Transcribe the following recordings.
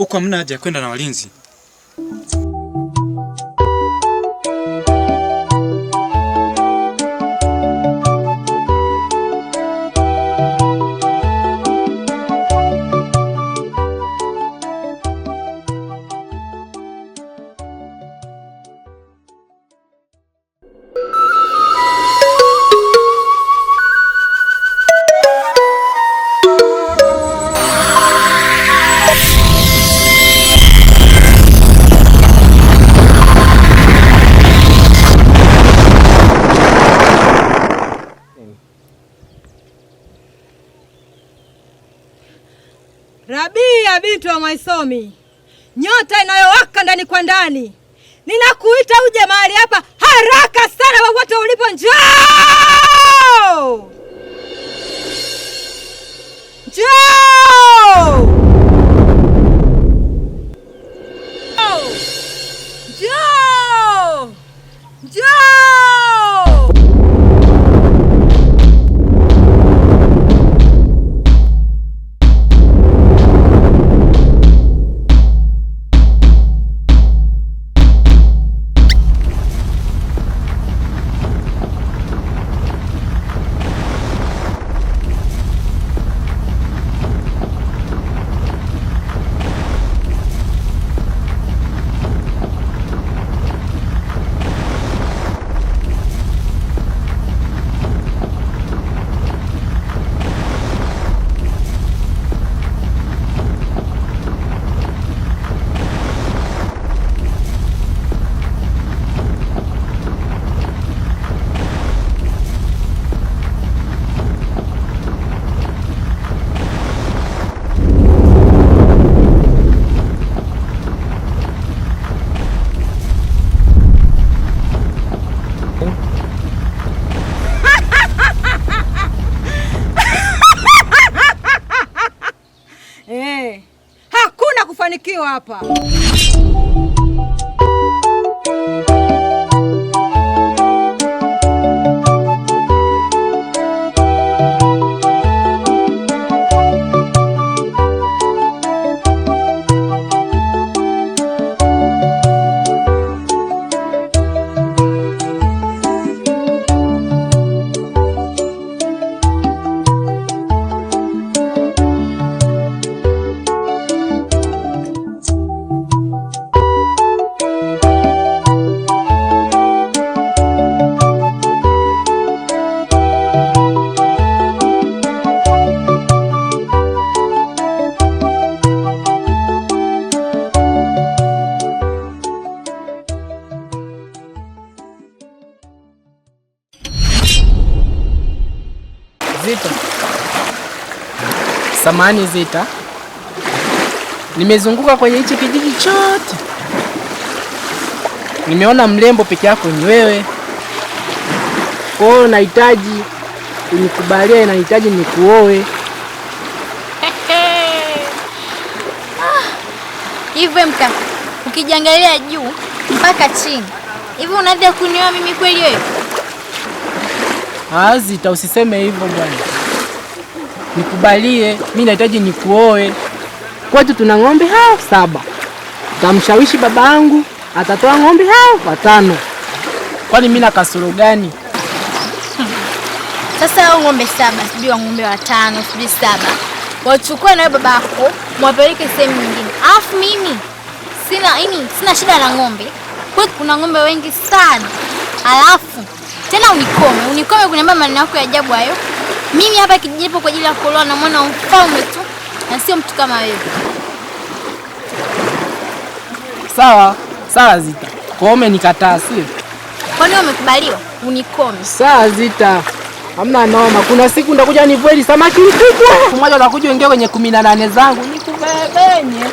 huko hamna haja ya kwenda na walinzi. Rabia binti wa Mwaisomi, nyota inayowaka ndani kwa ndani, ninakuita uje mahali hapa haraka sana, popote ulipo, njoo! Njoo! Njoo! Njoo! Hakuna kufanikiwa hapa. Zita. Samani Zita. Nimezunguka kwenye hichi kijiji chote. Nimeona mrembo peke yako ni wewe. Kwa hiyo nahitaji unikubalie, nahitaji nikuoe. Hivyo mka, ukijangalia juu mpaka chini, hivi unadhani kunioa mimi kweli wewe? Zita, usiseme hivyo bwana. Nikubalie, mimi nahitaji nikuoe. Kwetu tuna ng'ombe hao 7. Tamshawishi babangu, atatoa ng'ombe hao 5. Kwani mimi na kasoro gani? Sasa hao ng'ombe 7, sijui ng'ombe 5, sijui 7. Wachukue na babako, mwapeleke sehemu nyingine. Alafu mimi sina shida na ng'ombe. Kwetu kuna ng'ombe wengi sana. Alafu tena unikome kuniambia maneno yako ya ajabu hayo. Mimi hapa kijipo kwa ajili ya kuolewa na mwana mfalme tu, na sio mtu kama wewe. Sawa Zita. Kwa umenikataa sio? Kwani umekubaliwa? Unikome. Sawa Zita. Hamna noma. Kuna siku ndakuja nivue samaki mkubwa. Mmoja utakuja uingie kwenye 18 zangu nikubebenye.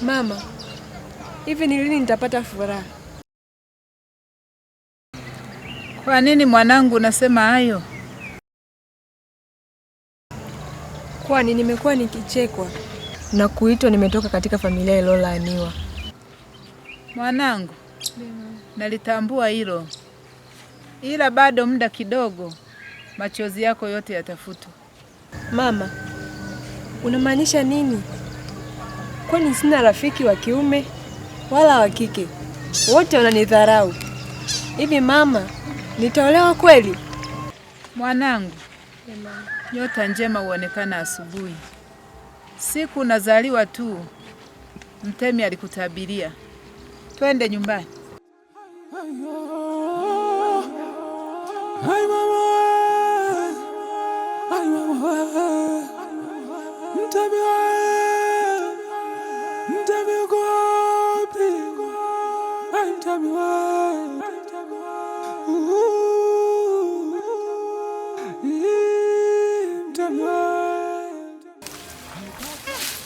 Mama, hivi ni lini nitapata furaha? Kwa nini mwanangu unasema hayo? Kwani nimekuwa nikichekwa na kuitwa nimetoka katika familia iliyolaaniwa. Mwanangu, nalitambua hilo. Ila bado muda kidogo machozi yako yote yatafutwa. Mama, unamaanisha nini? Kwani sina rafiki wa kiume wala wa kike, wote wananidharau. Hivi mama, nitaolewa kweli? Mwanangu, nyota njema huonekana asubuhi. Siku unazaliwa tu Mtemi alikutabiria. Twende nyumbani. Hai mama, hai mama, Mtemi uko wapi? Hai Mtemi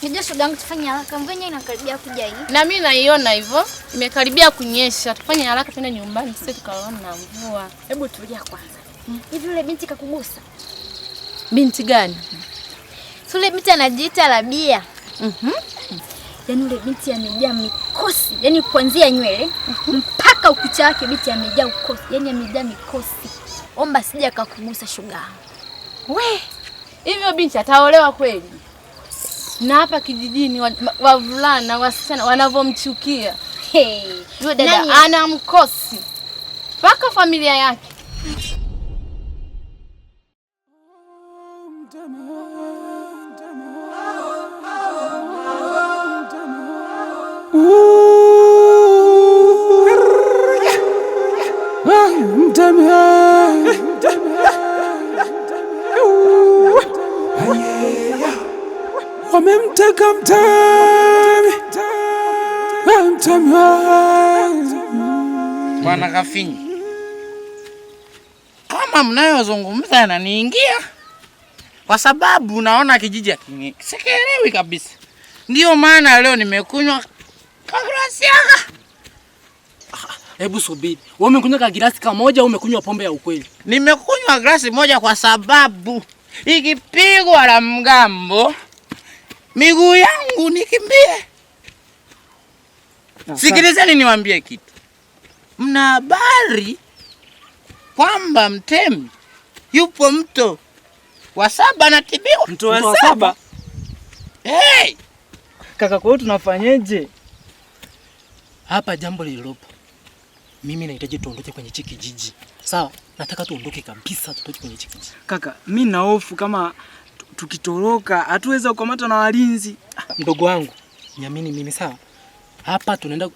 Nijua shoga yangu tufanye haraka, mvua inakaribia kuja hii. Na mimi naiona hivyo, imekaribia kunyesha. Tufanye haraka twende nyumbani, sisi tukaona na mvua. Hebu tulia kwanza. Hivi yule binti kakugusa? Binti gani? Yule binti anajiita Rabia. Yaani yule binti amejaa mikosi, yaani kuanzia nywele mpaka ukucha wake binti amejaa ukosi, yaani amejaa mikosi. Omba sija kakugusa shoga. We, hivyo binti ataolewa kweli? Na hapa kijijini wavulana wasichana wanavomchukia. Yule dada ana mkosi mpaka familia yake. Wamemteka Mtemi. Bwana Kafinyi, kama mnayozungumza yananiingia, kwa sababu naona kijiji sikielewi kabisa. Ndio maana leo nimekunywa glasi yaka. Hebu subiri. Wewe umekunywa glasi kamoja au umekunywa pombe ya ukweli? Nimekunywa glasi moja kwa sababu ikipigwa la mgambo miguu yangu nikimbie. Sikilizeni niwaambie kitu. Mna habari kwamba Mtemi yupo mto wa 7 anatibiwa? Mto wa 7? Hey! Kaka, kwa hiyo tunafanyeje? Hapa jambo lililopo. Mimi nahitaji tuondoke kwenye hiki kijiji. Sawa? Nataka tuondoke kabisa, tutoke kwenye hiki kijiji. Kaka, mimi na hofu kama tukitoroka hatuweza kukamatwa na walinzi. Mdogo wangu, niamini mimi, sawa? Hapa tunaenda,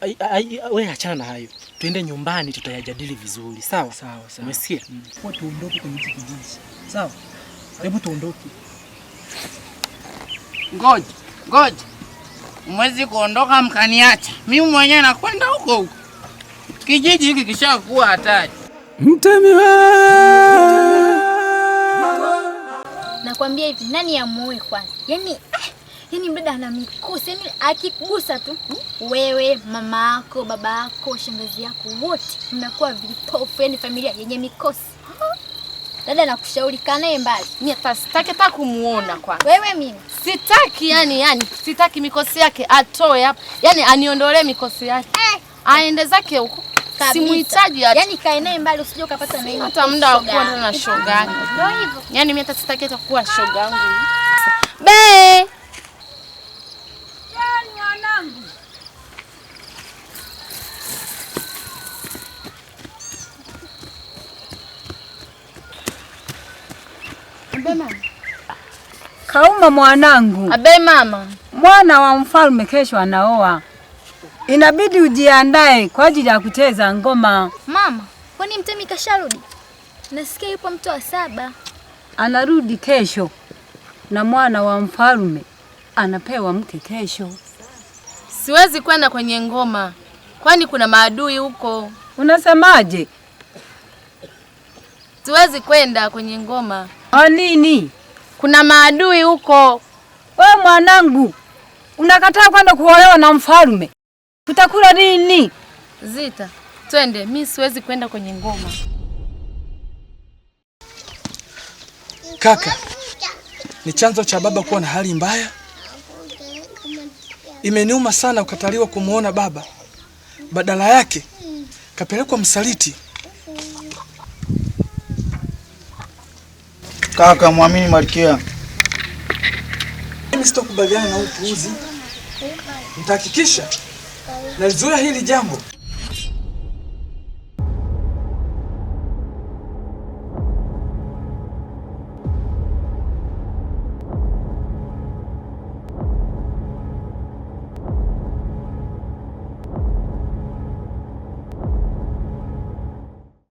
wewe achana na hayo. Tuende nyumbani tutayajadili vizuri, sawa? Sawa. Umesikia? Kwa tuondoke kwenye hiki kijiji. Sawa? Hebu tuondoke. Ngoja. Mwezi kuondoka mkaniacha. Mimi mwenyewe nakwenda huko. Kijiji hiki kishakuwa hatari. Mtemi Nakwambia hivi, nani amuoe kwanza? Yaani dada ana mikosi, yaani akikugusa tu wewe, mama yako, baba yako, shangazi yako wote mnakuwa vipofu, yaani familia yenye mikosi. Dada nakushauri kanae mbali. Mimi sitaki hata kumuona kwanza. Wewe mimi sitaki, yani sitaki mikosi yake atoe hapa. Yaani aniondolee mikosi yake. Aende zake huko. Simuhitaji hata. Yaani kae naye mbali usije ukapata na yeye. Hata muda wa kuwa na shoga yangu. Ndio hivyo. Yaani mimi hata sitaki hata kuwa shoga yangu. Be! Yaani wanangu. Abe mama. Kauma mwanangu. Abe mama. Mwana wa mfalme kesho anaoa. Inabidi ujiandae kwa ajili ya kucheza ngoma. Mama, kwani Mtemi kasharudi? Nasikia yupo mto wa 7. Anarudi kesho. Na mwana wa mfalme anapewa mke kesho. Siwezi kwenda kwenye ngoma. Kwani kuna maadui huko. Unasemaje? Siwezi kwenda kwenye ngoma. Kwa nini? Kuna maadui huko. Wewe mwanangu, Unakataa kwenda kuolewa na mfalme. Tutakula nini? Zita, twende. Mimi siwezi kwenda kwenye ngoma. Kaka, ni chanzo cha baba kuwa na hali mbaya. Imeniuma sana kukataliwa kumuona baba. Badala yake kapelekwa msaliti. Kaka, muamini Malkia. Mimi sitokubaliana na upuuzi. Nitahakikisha nalizuia hili jambo.